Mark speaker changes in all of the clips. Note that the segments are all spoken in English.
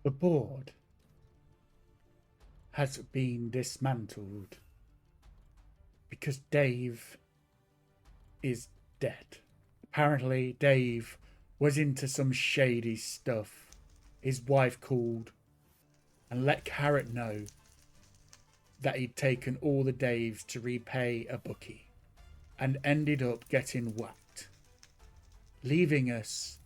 Speaker 1: The board has been dismantled because Dave is dead. Apparently, Dave was into some shady stuff. His wife called and let Carrot know that he'd taken all the Daves to repay a bookie and ended up getting whacked, leaving us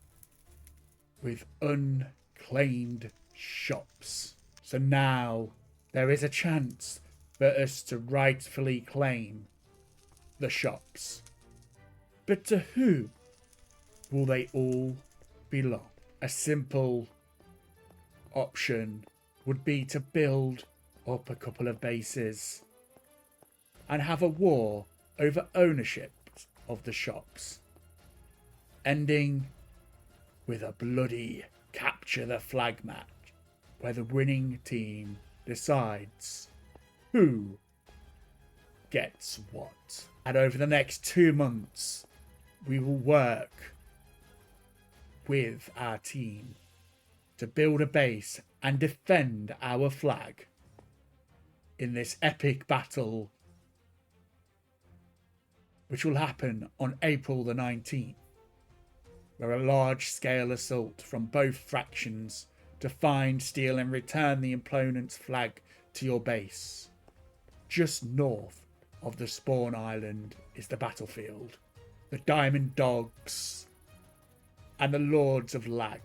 Speaker 1: with unclaimed shops. So now there is a chance for us to rightfully claim the shops. But to who will they all belong? A simple option would be to build up a couple of bases and have a war over ownership of the shops, ending with a bloody capture the flag match where the winning team decides who gets what. And over the next 2 months, we will work with our team to build a base and defend our flag in this epic battle, which will happen on April the 19th, where a large-scale assault from both factions to find, steal and return the opponent's flag to your base. Just north of the spawn island is the battlefield. The Diamond Dogs and the Lords of Lag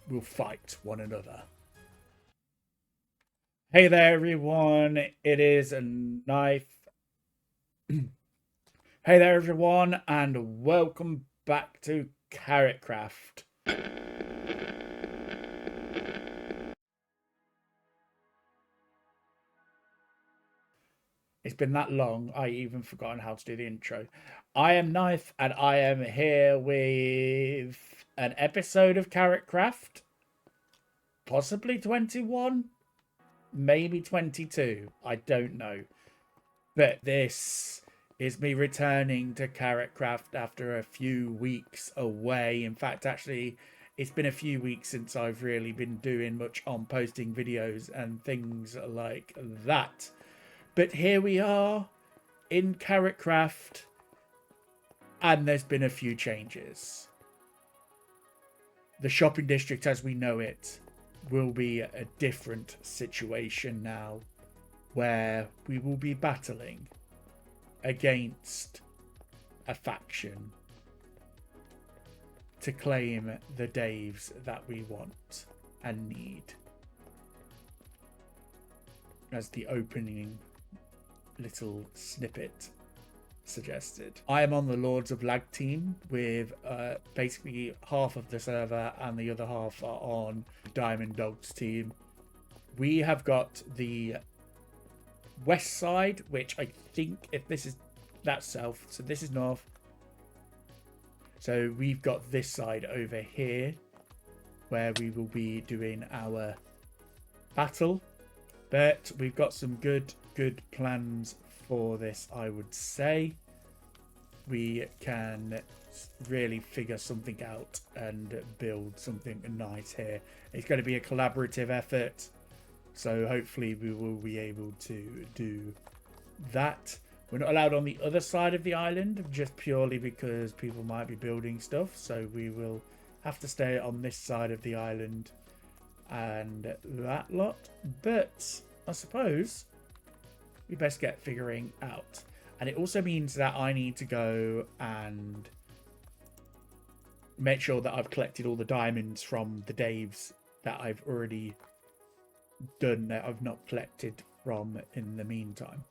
Speaker 1: will fight one another. Hey there, everyone. It is a Nythe. Hey there, everyone, and welcome back to KarotKraft. It's been that long, I even forgotten how to do the intro. I am Nythe, and I am here with an episode of KarotKraft. Possibly 21, maybe 22. I don't know. But this is me returning to KarotKraft after a few weeks away. In fact, actually, it's been a few weeks since I've really been doing much on posting videos and things like that. But here we are in KarotKraft, and there's been a few changes. The shopping district as we know it will be a different situation now, where we will be battling against a faction to claim the Daves that we want and need. As the opening little snippet suggested. I am on the Lords of Lag team with basically half of the server and the other half are on Diamond Dogs team. We have got the west side, which I think if this is that's south, so this is north. So we've got this side over here where we will be doing our battle, but we've got some good plans for this. I would say we can really figure something out and build something nice here. It's going to be a collaborative effort, so hopefully we will be able to do that. We're not allowed on the other side of the island just purely because people might be building stuff, so we will have to stay on this side of the island and that lot. But I suppose we best get figuring out. And it also means that I need to go and make sure that I've collected all the diamonds from the Daves that I've already done that I've not collected from in the meantime.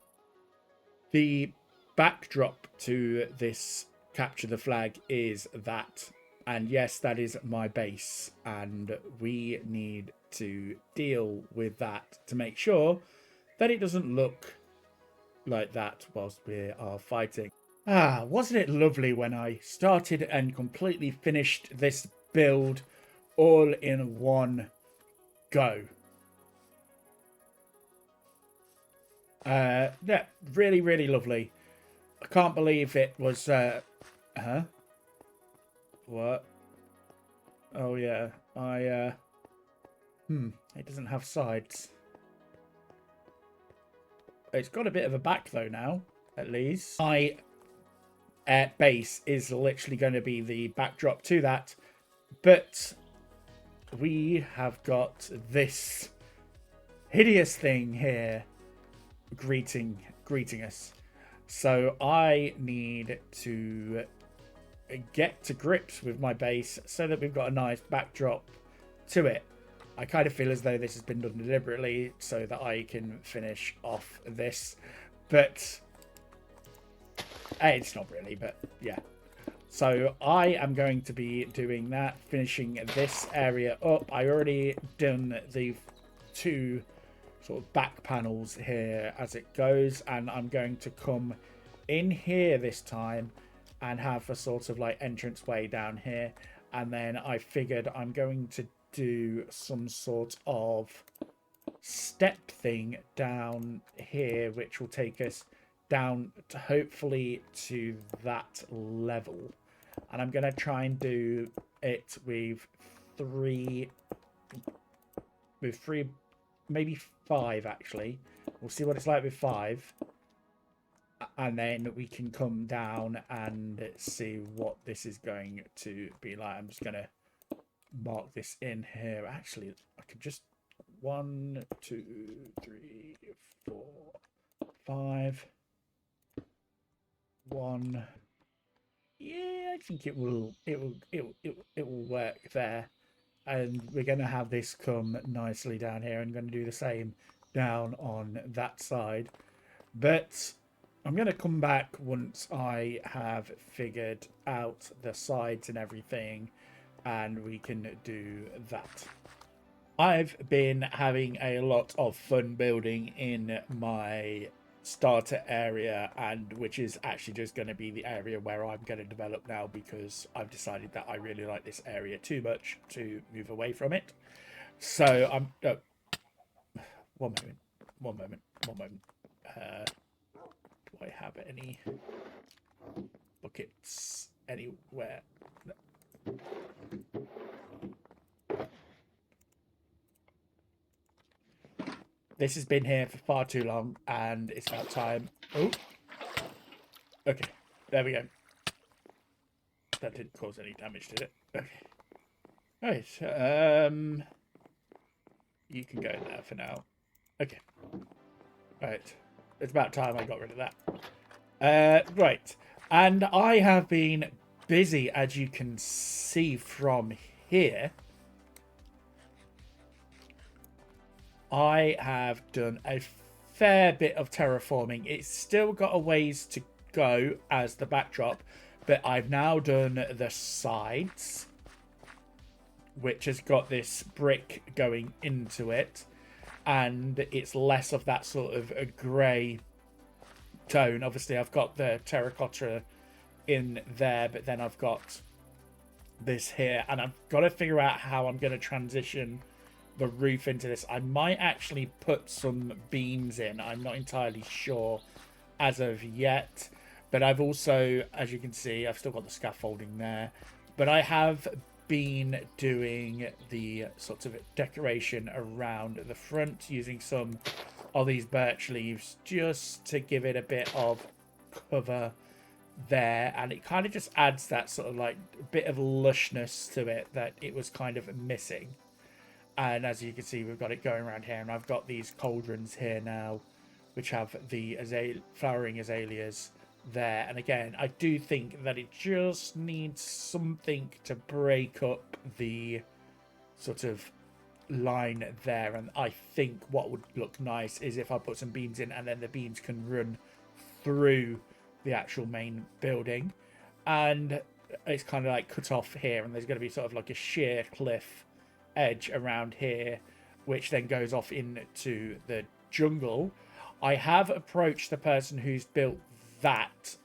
Speaker 1: The backdrop to this capture the flag is that, and yes, that is my base, and we need to deal with that to make sure that it doesn't look like that whilst we are fighting. Wasn't it lovely when I started and completely finished this build all in one go? Yeah, really lovely. I can't believe it was what? Oh yeah, I It doesn't have sides. It's got a bit of a back though now, at least. My base is literally going to be the backdrop to that, but we have got this hideous thing here greeting us. So I need to get to grips with my base so that we've got a nice backdrop to it. I kind of feel as though this has been done deliberately so that I can finish off this, but it's not really, but yeah. So I am going to be doing that, finishing this area up. I already done the 2 sort of back panels here as it goes, and I'm going to come in here this time and have a sort of like entrance way down here, and then I figured I'm going to do some sort of step thing down here which will take us down to hopefully to that level, and I'm going to try and do it with three, maybe 5 actually. We'll see what it's like with 5, and then we can come down and see what this is going to be like. I'm just going to mark this in here. Actually, I could just 1, 2, 3, 4, 5. 1. Yeah, I think it will work there. And we're going to have this come nicely down here. I'm going to do the same down on that side. But I'm going to come back once I have figured out the sides and everything, and we can do that. I've been having a lot of fun building in my starter area, and which is actually just going to be the area where I'm going to develop now, because I've decided that I really like this area too much to move away from it. So I'm one moment. Do I have any buckets anywhere? No. This has been here for far too long, and it's about time. Oh, okay, there we go. That didn't cause any damage, did it? Okay. Right. You can go there for now. Okay. Right. It's about time I got rid of that. Right. And I have been busy, as you can see from here. I have done a fair bit of terraforming. It's still got a ways to go as the backdrop, but I've now done the sides, which has got this brick going into it, and it's less of that sort of a grey tone. Obviously, I've got the terracotta in there, but then I've got this here, and I've got to figure out how I'm going to transition the roof into this. I might actually put some beams in. I'm not entirely sure as of yet, but I've also, as you can see, I've still got the scaffolding there, but I have been doing the sort of decoration around the front using some of these birch leaves just to give it a bit of cover there, and it kind of just adds that sort of like bit of lushness to it that it was kind of missing. And as you can see, we've got it going around here, and I've got these cauldrons here now which have the flowering azaleas there. And again, I do think that it just needs something to break up the sort of line there, and I think what would look nice is if I put some beams in, and then the beams can run through the actual main building, and it's kind of like cut off here, and there's going to be sort of like a sheer cliff edge around here, which then goes off into the jungle. I have approached the person who's built that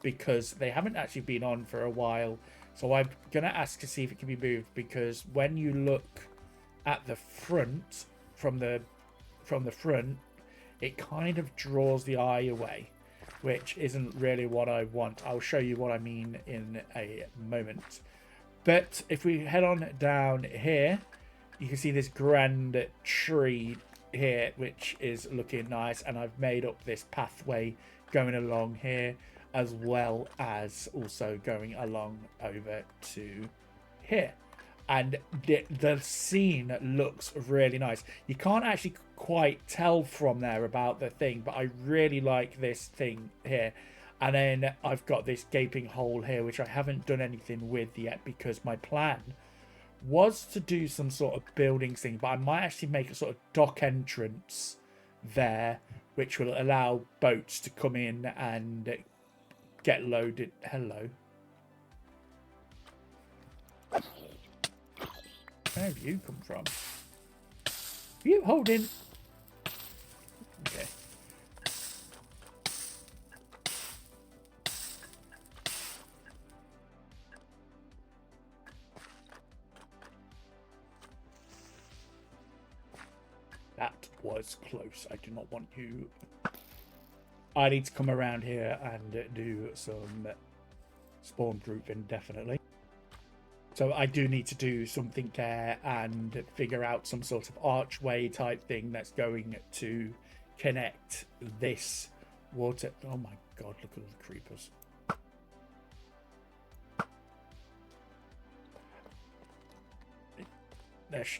Speaker 1: because they haven't actually been on for a while, so I'm going to ask to see if it can be moved, because when you look at the front from the front, it kind of draws the eye away, which isn't really what I want. I'll show you what I mean in a moment. But if we head on down here, you can see this grand tree here, which is looking nice. And I've made up this pathway going along here, as well as also going along over to here. And the scene looks really nice. You can't actually quite tell from there about the thing, but I really like this thing here. And then I've got this gaping hole here, which I haven't done anything with yet, because my plan was to do some sort of building thing, but I might actually make a sort of dock entrance there, which will allow boats to come in and get loaded. Hello. Where have you come from? Are you holding? Okay. That was close. I do not want you. I need to come around here and do some spawn proofing, definitely. So I do need to do something there and figure out some sort of archway type thing that's going to connect this water. Oh my god, look at all the creepers.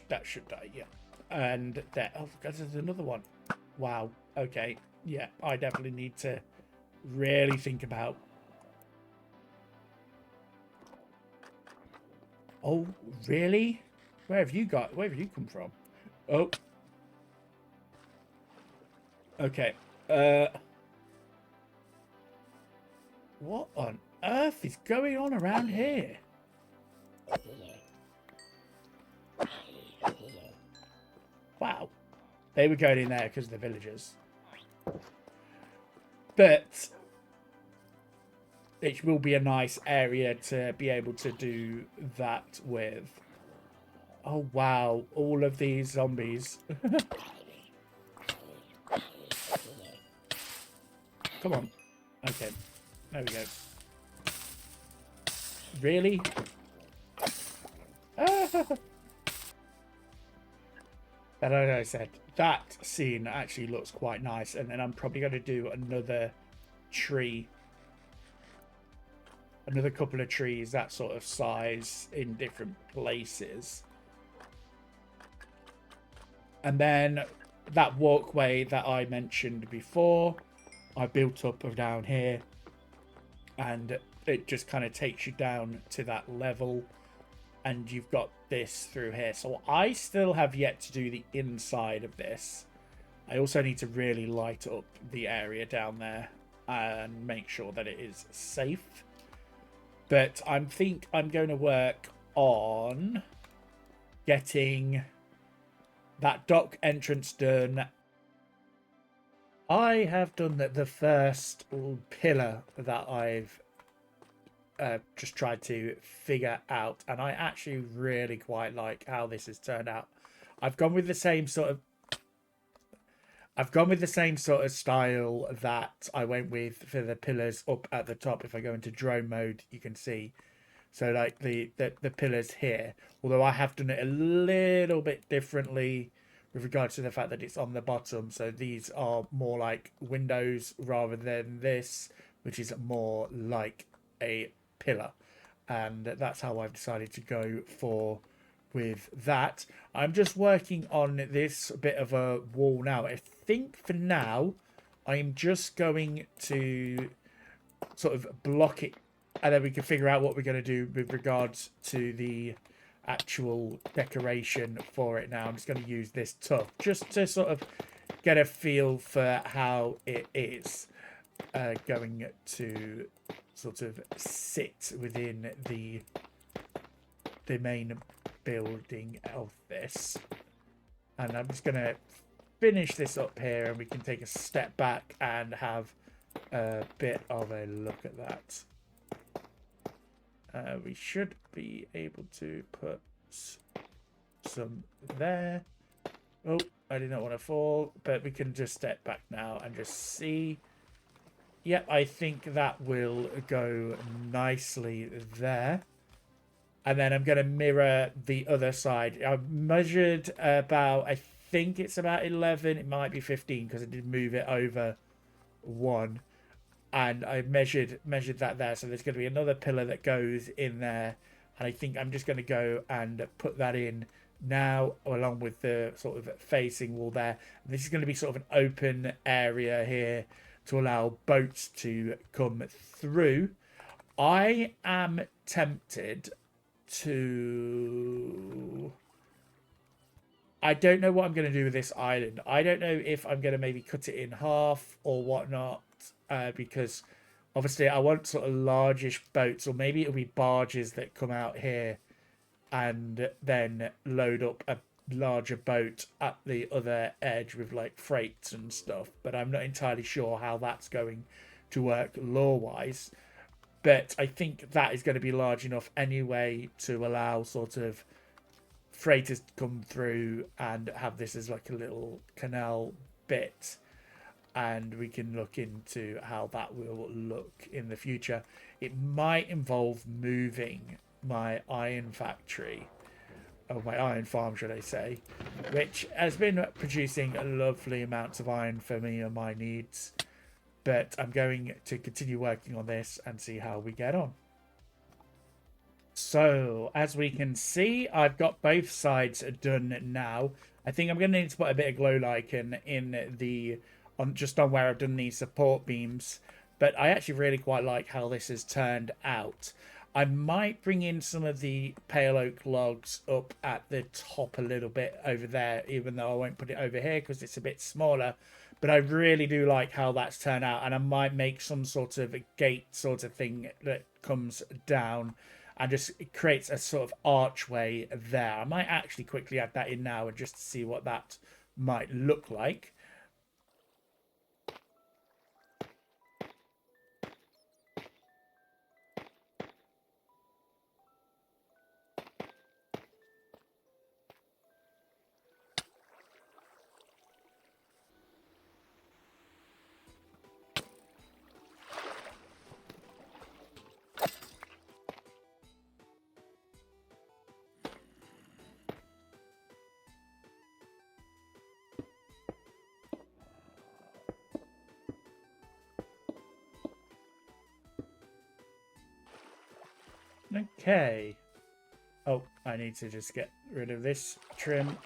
Speaker 1: That should die, yeah. And there, oh, there's another one. Wow, okay. Yeah, I definitely need to really think about. Oh, really? Where have you come from? Oh. Okay. What on earth is going on around here? Wow. They were going in there because of the villagers. But it will be a nice area to be able to do that with. Oh, wow. All of these zombies. Come on. Okay. There we go. Really? But like I said, that scene actually looks quite nice. And then I'm probably going to do another tree. Another couple of trees that sort of size in different places. And then that walkway that I mentioned before, I built up down here. And it just kind of takes you down to that level. And you've got this through here. So I still have yet to do the inside of this. I also need to really light up the area down there and make sure that it is safe. But I think I'm going to work on getting that dock entrance done. I have done the first pillar that I've just tried to figure out, and I actually really quite like how this has turned out. I've gone with the same sort of style that I went with for the pillars up at the top. If I go into drone mode, you can see. So like the pillars here, although I have done it a little bit differently with regards to the fact that it's on the bottom. So these are more like windows rather than this, which is more like a pillar. And that's how I've decided to go for with that. I'm just working on this bit of a wall now. I think for now I'm just going to sort of block it, and then we can figure out what we're going to do with regards to the actual decoration for it. Now I'm just going to use this tuff just to sort of get a feel for how it is going to sort of sit within the main building of this. And I'm just going to finish this up here, and we can take a step back and have a bit of a look at that. We should be able to put some there. Oh, I did not want to fall, but we can just step back now and just see. Yep, I think that will go nicely there. And then I'm going to mirror the other side. I measured about, I think it's about 11. It might be 15 because I did move it over one. And I measured that there. So there's going to be another pillar that goes in there. And I think I'm just going to go and put that in now, along with the sort of facing wall there. And this is going to be sort of an open area here to allow boats to come through. I am tempted to... I don't know what I'm going to do with this island. I don't know if I'm going to maybe cut it in half or whatnot, because obviously I want sort of largish boats, or maybe it'll be barges that come out here and then load up a larger boat at the other edge with like freights and stuff. But I'm not entirely sure how that's going to work law-wise. But I think that is going to be large enough anyway to allow sort of freighters to come through and have this as like a little canal bit. And we can look into how that will look in the future. It might involve moving my iron factory, or my iron farm, should I say, which has been producing lovely amounts of iron for me and my needs. But I'm going to continue working on this and see how we get on. So, as we can see, I've got both sides done now. I think I'm going to need to put a bit of glow lichen in the just on where I've done these support beams. But I actually really quite like how this has turned out. I might bring in some of the pale oak logs up at the top a little bit over there, even though I won't put it over here because it's a bit smaller. But I really do like how that's turned out, and I might make some sort of a gate sort of thing that comes down and just creates a sort of archway there. I might actually quickly add that in now and just see what that might look like. Okay. Oh, I need to just get rid of this trim.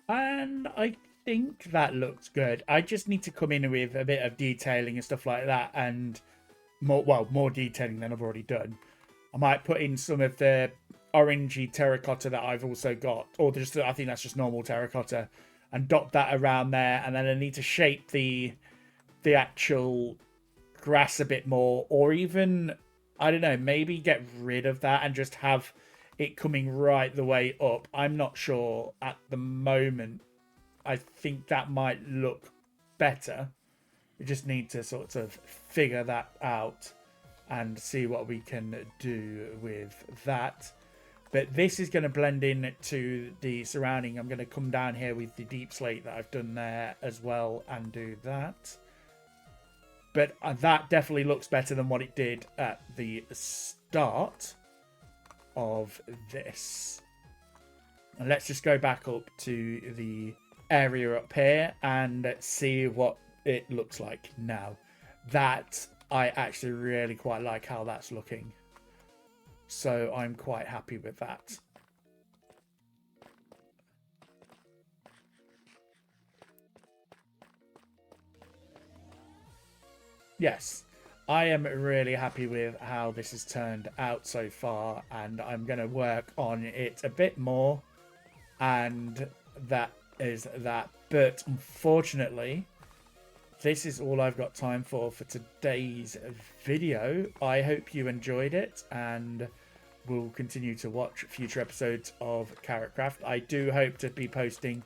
Speaker 1: And I think that looks good. I just need to come in with a bit of detailing and stuff like that, and more detailing than I've already done. I might put in some of the orangey terracotta that I've also got, or just I think that's just normal terracotta, and dot that around there. And then I need to shape the actual grass a bit more, or even, I don't know, maybe get rid of that and just have it coming right the way up. I'm not sure at the moment. I think that might look better. We just need to sort of figure that out and see what we can do with that. But this is going to blend in to the surrounding. I'm going to come down here with the deep slate that I've done there as well and do that. But that definitely looks better than what it did at the start of this. And let's just go back up to the area up here and see what it looks like now. That I actually really quite like how that's looking. So I'm quite happy with that. Yes, I am really happy with how this has turned out so far, and I'm going to work on it a bit more, and that is that. But unfortunately, this is all I've got time for today's video. I hope you enjoyed it, and will continue to watch future episodes of KarotKraft. I do hope to be posting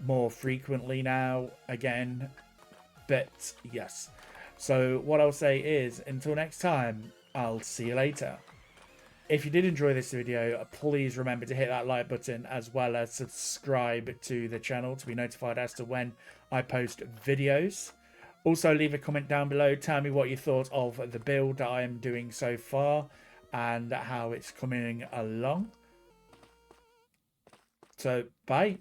Speaker 1: more frequently now again, but yes. So what I'll say is, until next time, I'll see you later. If you did enjoy this video, please remember to hit that like button, as well as subscribe to the channel to be notified as to when I post videos. Also, leave a comment down below. Tell me what you thought of the build that I am doing so far. and how it's coming along. So, bye.